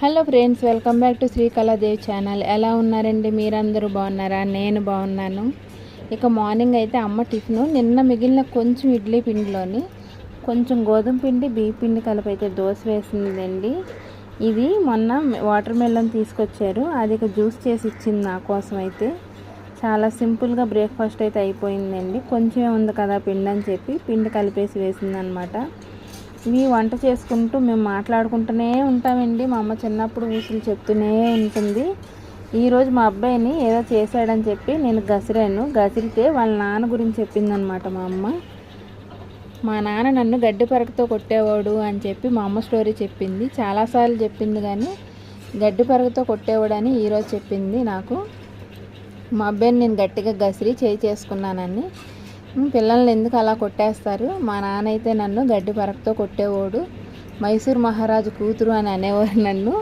Hello friends, welcome back to Srikaladevi channel. ఎలా ఉన్నారండి? మీరందరూ బాగున్నారా? నేను బాగున్నాను. ఇక మార్నింగ్ అయితే అమ్మ టిఫిన్ నిన్న మిగిలిన కొంచెం ఇడ్లీ పిండిలోని కొంచెం గోధుమ పిండి బియ్య పిండి కలిపి అయితే దోశ వేసిందండి. ఇది మొన్న వాటర్ మెలన్ తీసుకొచ్చారు, అది ఇక జ్యూస్ చేసి ఇచ్చింది నా కోసం. అయితే చాలా సింపుల్గా బ్రేక్ఫాస్ట్ అయితే అయిపోయిందండి. కొంచెమే ఉంది కదా పిండి అని చెప్పి పిండి కలిపేసి వేసిందనమాట. ఇవి వంట చేసుకుంటూ మేము మాట్లాడుకుంటూనే ఉంటామండి. మా అమ్మ చిన్నప్పుడు ఊసులు చెప్తూనే ఉంటుంది. ఈరోజు మా అబ్బాయిని ఏదో చేశాడని చెప్పి నేను గసిరితే వాళ్ళ నాన్న గురించి చెప్పిందనమాట మా అమ్మ. మా నాన్న నన్ను గడ్డి పరకతో కొట్టేవాడు అని చెప్పి మా అమ్మ స్టోరీ చెప్పింది. చాలాసార్లు చెప్పింది, కానీ గడ్డి పరకతో కొట్టేవాడు అని ఈరోజు చెప్పింది నాకు. మా అబ్బాయిని నేను గట్టిగా గసిరి చేసుకున్నానని. పిల్లల్ని ఎందుకు అలా కొట్టేస్తారు? మా నాన్న అయితే నన్ను గడ్డి పరకతో కొట్టేవాడు, మైసూర్ మహారాజు కూతురు అని అనేవారు, నన్ను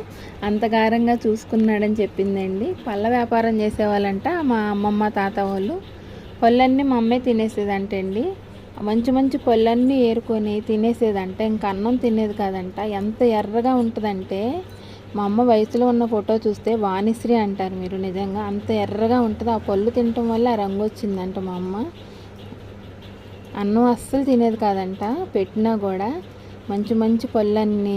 అంత గారంగా చూసుకున్నాడని చెప్పిందండి. పళ్ళ వ్యాపారం చేసేవాళ్ళంట మా అమ్మమ్మ తాత వాళ్ళు. పళ్ళన్నీ మా అమ్మే తినేసేదంటండి. మంచి మంచి పళ్ళన్నీ ఏరుకొని తినేసేదంట. ఇంక అన్నం తినేది కాదంట. ఎంత ఎర్రగా ఉంటుందంటే మా అమ్మ వయసులో ఉన్న ఫోటో చూస్తే వాణిశ్రీ అంటారు మీరు. నిజంగా అంత ఎర్రగా ఉంటుంది. ఆ పళ్ళు తినటం వల్ల ఆ రంగు వచ్చిందంట. మా అమ్మ అన్నం అస్సలు తినేది కాదంట. పెట్టినా కూడా మంచి మంచి పళ్ళన్నీ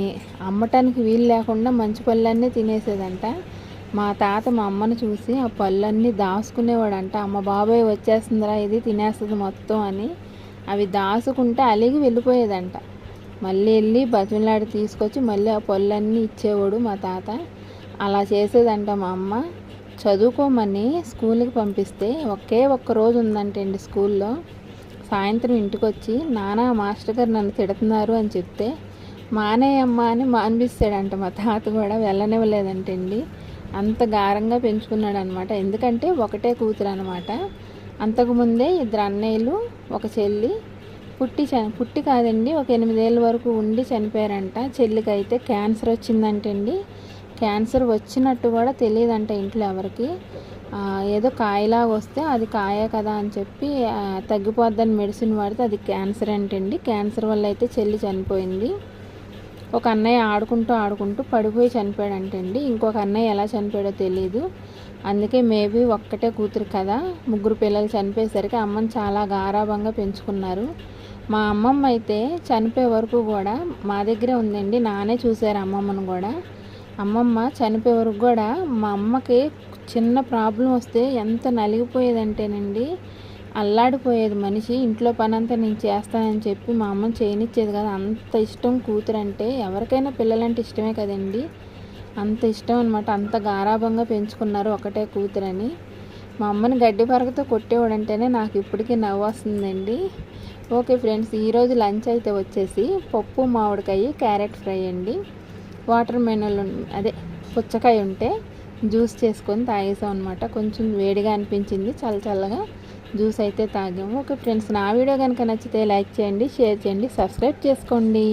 అమ్మటానికి వీలు లేకుండా మంచి పళ్ళన్నీ తినేసేదంట. మా తాత మా అమ్మను చూసి ఆ పళ్ళన్నీ దాచుకునేవాడంట. అమ్మ బాబాయ్ వచ్చేస్తుందిరా, ఇది తినేస్తుంది మొత్తం అని. అవి దాచుకుంటే అలిగి వెళ్ళిపోయేదంట. మళ్ళీ వెళ్ళి బతిమలాడి తీసుకొచ్చి మళ్ళీ ఆ పళ్ళన్నీ ఇచ్చేవాడు మా తాత. అలా చేసేదంట మా అమ్మ. చదువుకోమని స్కూల్కి పంపిస్తే ఒక్క రోజు ఉందంటండి స్కూల్లో. సాయంత్రం ఇంటికి వచ్చి నాన్న మాస్టర్ గారు నన్ను తిడుతున్నారు అని చెప్తే మానేయమ్మ అని మానిపిస్తాడంట. మా తాత కూడా వెళ్ళనివ్వలేదంటండి. అంత గారంగా పెంచుకున్నాడు అనమాట. ఎందుకంటే ఒకటే కూతురు అనమాట. అంతకుముందే 2 అన్నయ్యలు, ఒక చెల్లి పుట్టి కాదండి, ఒక 8 ఏళ్ళ వరకు ఉండి చనిపోయారంట. చెల్లికి అయితే క్యాన్సర్ వచ్చిందంటండి. క్యాన్సర్ వచ్చినట్టు కూడా తెలియదంట ఇంట్లో ఎవరికి. ఏదో కాయలాగా వస్తే అది కాయ కదా అని చెప్పి తగ్గిపోద్దని మెడిసిన్ వాడితే అది క్యాన్సర్ అంటండి. క్యాన్సర్ వల్ల అయితే చెల్లి చనిపోయింది. ఒక అన్నయ్య ఆడుకుంటూ పడిపోయి చనిపోయాడంటండి. ఇంకొక అన్నయ్య ఎలా చనిపోయాడో తెలియదు. అందుకే మేబీ ఒక్కటే కూతురు కదా, 3 పిల్లలు చనిపోయేసరికి అమ్మని చాలా గారాబంగా పెంచుకున్నారు. మా అమ్మమ్మ అయితే చనిపోయే వరకు కూడా మా దగ్గరే ఉందండి. నానే చూశారు అమ్మమ్మను కూడా. అమ్మమ్మ చనిపోయే వరకు కూడా మా అమ్మకి చిన్న ప్రాబ్లం వస్తే ఎంత నలిగిపోయేదంటేనండి, అల్లాడిపోయేది మనిషి. ఇంట్లో పని అంతా నేను చేస్తానని చెప్పి మా అమ్మని చేయనిచ్చేది కదా. అంత ఇష్టం కూతురంటే. ఎవరికైనా పిల్లలంటే ఇష్టమే కదండి. అంత ఇష్టం అనమాట. అంత గారాబంగా పెంచుకున్నారు ఒకటే కూతురని. మా అమ్మని గడ్డి పరకతో కొట్టేవాడంటేనే నాకు ఇప్పటికీ నవ్వు వస్తుందండి. ఓకే ఫ్రెండ్స్, ఈరోజు లంచ్ అయితే వచ్చేసి పప్పు, మామిడికాయ, క్యారెట్ ఫ్రై అండి. వాటర్ మెలన్ అదే పుచ్చకాయ ఉంటే జ్యూస్ చేసుకొని తాగేసాం అనమాట. కొంచెం వేడిగా అనిపించింది, చల్లగా జ్యూస్ అయితే తాగాము. ఓకే ఫ్రెండ్స్, నా వీడియో కనుక నచ్చితే లైక్ చేయండి, షేర్ చేయండి, సబ్స్క్రైబ్ చేసుకోండి.